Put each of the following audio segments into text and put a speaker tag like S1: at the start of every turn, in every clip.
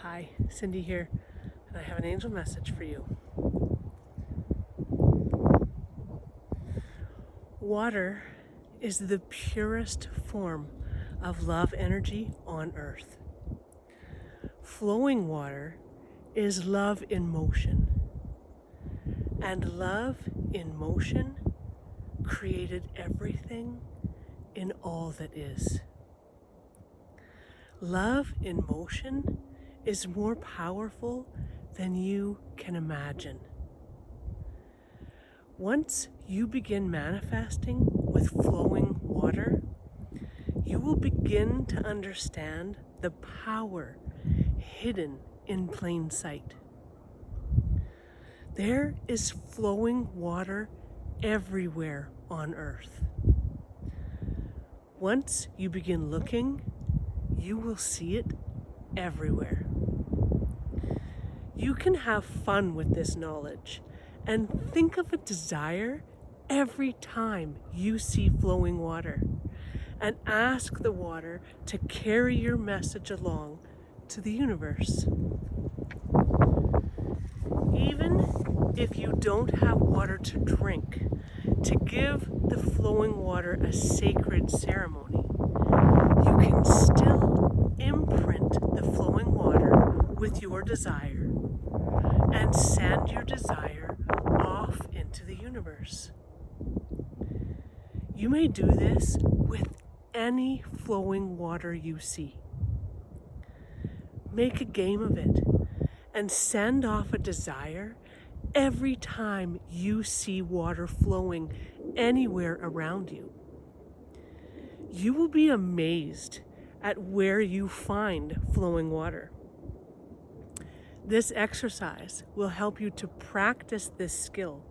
S1: Hi, Cindy here, and I have an angel message for you. Water is the purest form of love energy on earth. Flowing water is love in motion, and love in motion created everything in all that is. Love in motion is more powerful than you can imagine. Once you begin manifesting with flowing water, you will begin to understand the power hidden in plain sight. There is flowing water everywhere on earth. Once you begin looking, you will see it everywhere. You can have fun with this knowledge and think of a desire every time you see flowing water, and ask the water to carry your message along to the universe. Even if you don't have water to drink, to give the flowing water a sacred ceremony, you can still imprint the flowing water with your desire and send your desire off into the universe. You may do this with any flowing water you see. Make a game of it and send off a desire every time you see water flowing anywhere around you. You will be amazed at where you find flowing water. This exercise will help you to practice this skill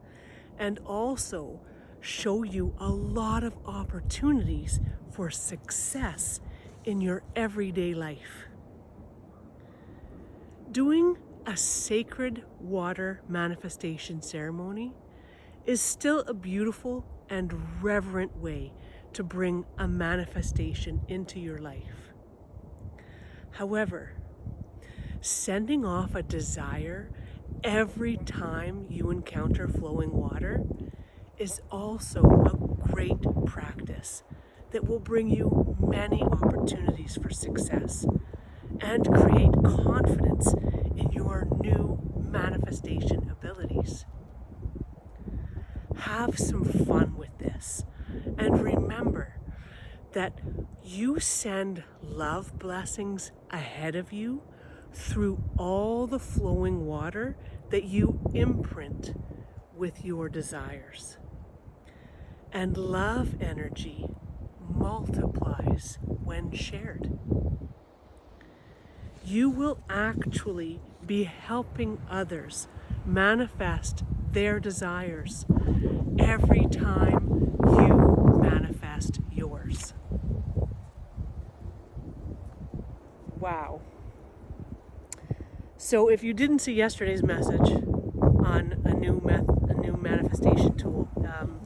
S1: and also show you a lot of opportunities for success in your everyday life. Doing a sacred water manifestation ceremony is still a beautiful and reverent way to bring a manifestation into your life. However, sending off a desire every time you encounter flowing water is also a great practice that will bring you many opportunities for success and create confidence in your new manifestation abilities. Have some fun with this, and remember that you send love blessings ahead of you through all the flowing water that you imprint with your desires. And love energy multiplies when shared. You will actually be helping others manifest their desires every time you manifest yours. Wow. So if you didn't see yesterday's message on a new manifestation tool,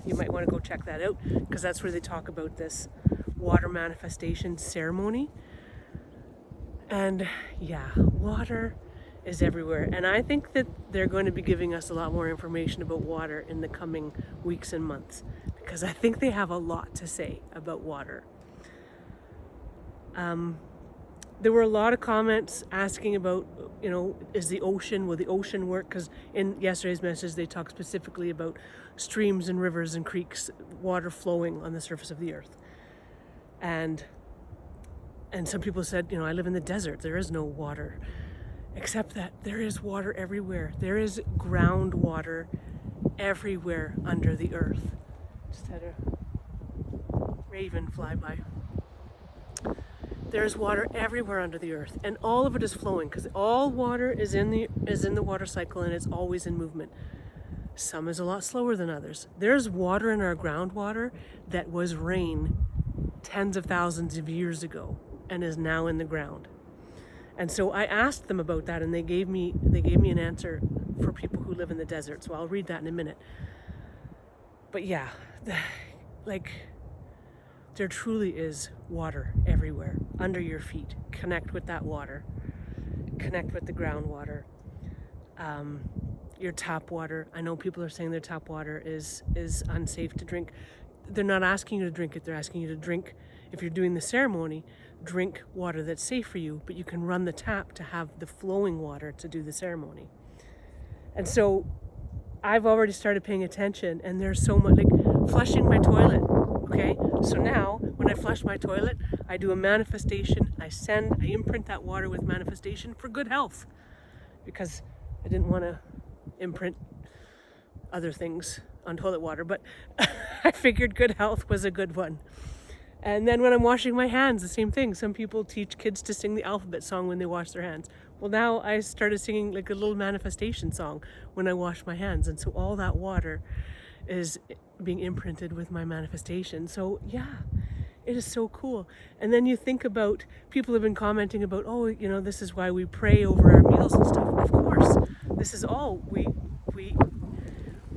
S1: you might want to go check that out, because that's where they talk about this water manifestation ceremony. And yeah, water is everywhere. And I think that they're going to be giving us a lot more information about water in the coming weeks and months, because I think they have a lot to say about water. There were a lot of comments asking about, will the ocean work? Because in yesterday's message, they talked specifically about streams and rivers and creeks, water flowing on the surface of the earth. And some people said, I live in the desert. There is no water, except that there is water everywhere. There is groundwater everywhere under the earth. Just had a raven fly by. There's water everywhere under the earth, and all of it is flowing, because all water is in the water cycle, and it's always in movement. Some is a lot slower than others. There's water in our groundwater that was rain tens of thousands of years ago and is now in the ground. And so I asked them about that, and they gave me an answer for people who live in the desert. So I'll read that in a minute. But yeah, there truly is water everywhere under your feet. Connect with that water. connect with the groundwater. Your tap water. I know people are saying their tap water is unsafe to drink. They're not asking you to drink it. They're asking you to drink, if you're doing the ceremony, drink water that's safe for you, but you can run the tap to have the flowing water to do the ceremony. And so I've already started paying attention, and there's so much, like flushing my toilet. Okay, so now when I flush my toilet, I do a manifestation. I imprint that water with manifestation for good health, because I didn't want to imprint other things on toilet water, but I figured good health was a good one. And then when I'm washing my hands, the same thing. Some people teach kids to sing the alphabet song when they wash their hands. Well, now I started singing like a little manifestation song when I wash my hands. And so all that water is being imprinted with my manifestation. So yeah, it is so cool. And then you think about, people have been commenting about, oh, you know, this is why we pray over our meals and stuff. Of course, this is all,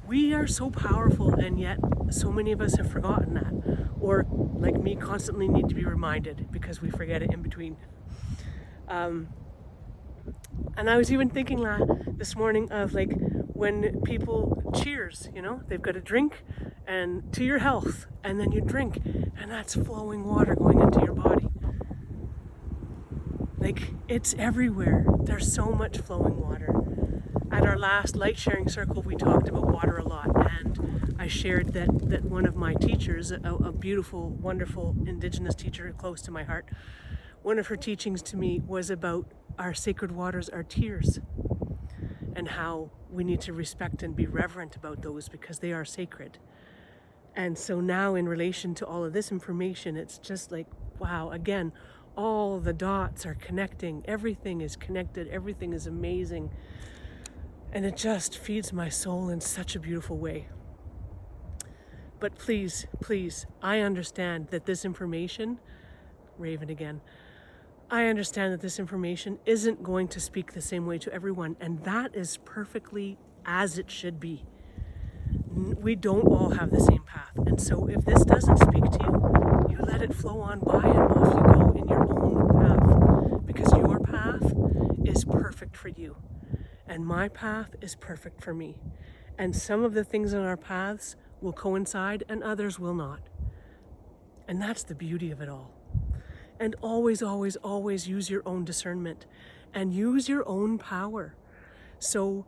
S1: we are so powerful, and yet so many of us have forgotten that, or like me, constantly need to be reminded because we forget it in between. And I was even thinking this morning of like when people cheers, you know, they've got a drink and to your health, and then you drink, and that's flowing water going into your body. Like, it's everywhere. There's so much flowing water. At our last light sharing circle, we talked about water a lot, and I shared that one of my teachers, a beautiful, wonderful Indigenous teacher close to my heart, one of her teachings to me was about our sacred waters, our tears, and how we need to respect and be reverent about those because they are sacred. And so now in relation to all of this information, it's just like, wow, again, all the dots are connecting. Everything is connected. Everything is amazing. And it just feeds my soul in such a beautiful way. But please, please, I understand that this information, Raven again, I understand that this information isn't going to speak the same way to everyone, and that is perfectly as it should be. We don't all have the same path, and so if this doesn't speak to you, you let it flow on by and off you go in your own path, because your path is perfect for you, and my path is perfect for me. And some of the things on our paths will coincide and others will not. And that's the beauty of it all. And always, always, always use your own discernment and use your own power. So,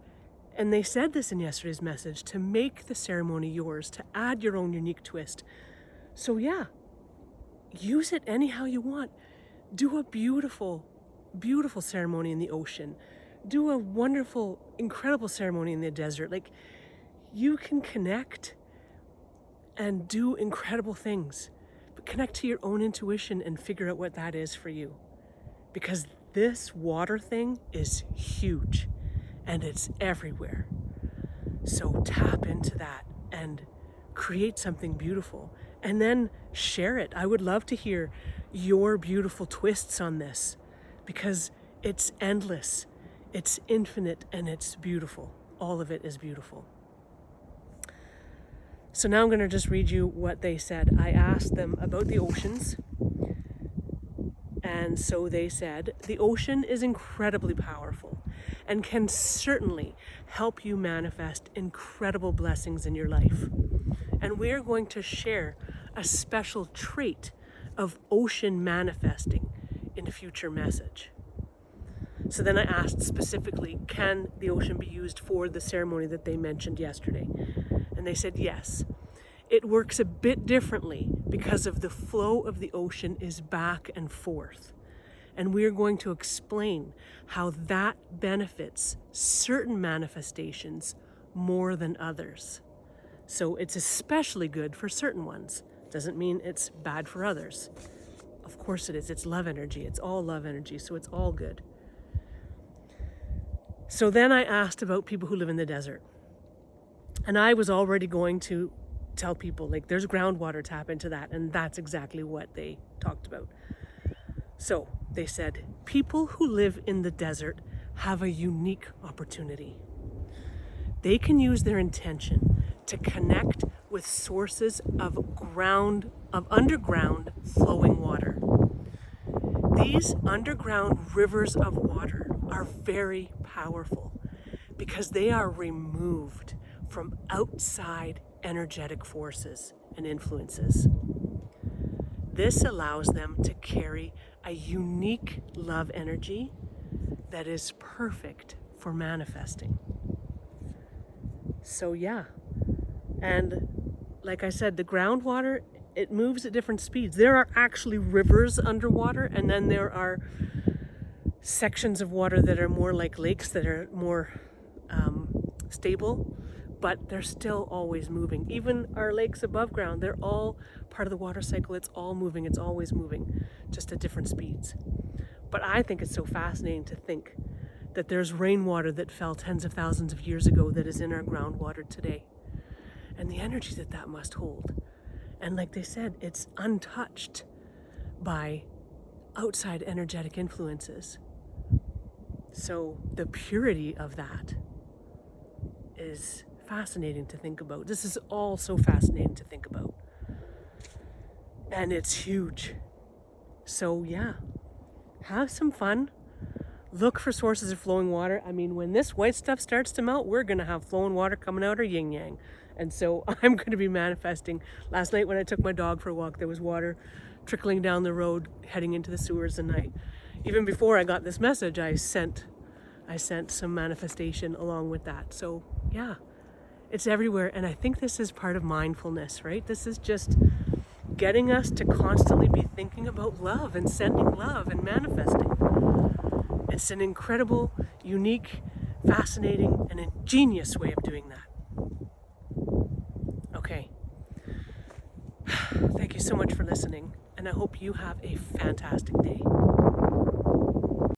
S1: and they said this in yesterday's message, to make the ceremony yours, to add your own unique twist. So yeah, use it anyhow you want. Do a beautiful, beautiful ceremony in the ocean. Do a wonderful, incredible ceremony in the desert. Like, you can connect and do incredible things. Connect to your own intuition and figure out what that is for you. Because this water thing is huge and it's everywhere. So tap into that and create something beautiful and then share it. I would love to hear your beautiful twists on this because it's endless, it's infinite, and it's beautiful. All of it is beautiful. So now I'm going to just read you what they said. I asked them about the oceans. And so they said, the ocean is incredibly powerful and can certainly help you manifest incredible blessings in your life. And we're going to share a special trait of ocean manifesting in a future message. So then I asked specifically, can the ocean be used for the ceremony that they mentioned yesterday? And they said yes. It works a bit differently because of the flow of the ocean is back and forth. And we're going to explain how that benefits certain manifestations more than others. So it's especially good for certain ones. Doesn't mean it's bad for others. Of course it is. It's love energy. It's all love energy. So it's all good. So then I asked about people who live in the desert. And I was already going to tell people, like, there's groundwater, tap into that. And that's exactly what they talked about. So they said, people who live in the desert have a unique opportunity. They can use their intention to connect with sources of underground flowing water. These underground rivers of water are very powerful because they are removed from outside energetic forces and influences. This allows them to carry a unique love energy that is perfect for manifesting. So yeah, and like I said, the groundwater, it moves at different speeds. There are actually rivers underwater, and then there are sections of water that are more like lakes that are more stable, but they're still always moving. Even our lakes above ground, they're all part of the water cycle. It's all moving, it's always moving, just at different speeds. But I think it's so fascinating to think that there's rainwater that fell tens of thousands of years ago that is in our groundwater today, and the energy that that must hold. And like they said, it's untouched by outside energetic influences. So the purity of that is fascinating to think about. This is all so fascinating to think about. And it's huge. So yeah, have some fun. Look for sources of flowing water. I mean, when this white stuff starts to melt, we're going to have flowing water coming out our yin yang. And so I'm going to be manifesting. Last night when I took my dog for a walk, there was water trickling down the road heading into the sewers, and even before I got this message, I sent some manifestation along with that. So yeah, it's everywhere. And I think this is part of mindfulness, right? This is just getting us to constantly be thinking about love and sending love and manifesting. It's an incredible, unique, fascinating, and ingenious way of doing that. Okay. Thank you so much for listening, and I hope you have a fantastic day.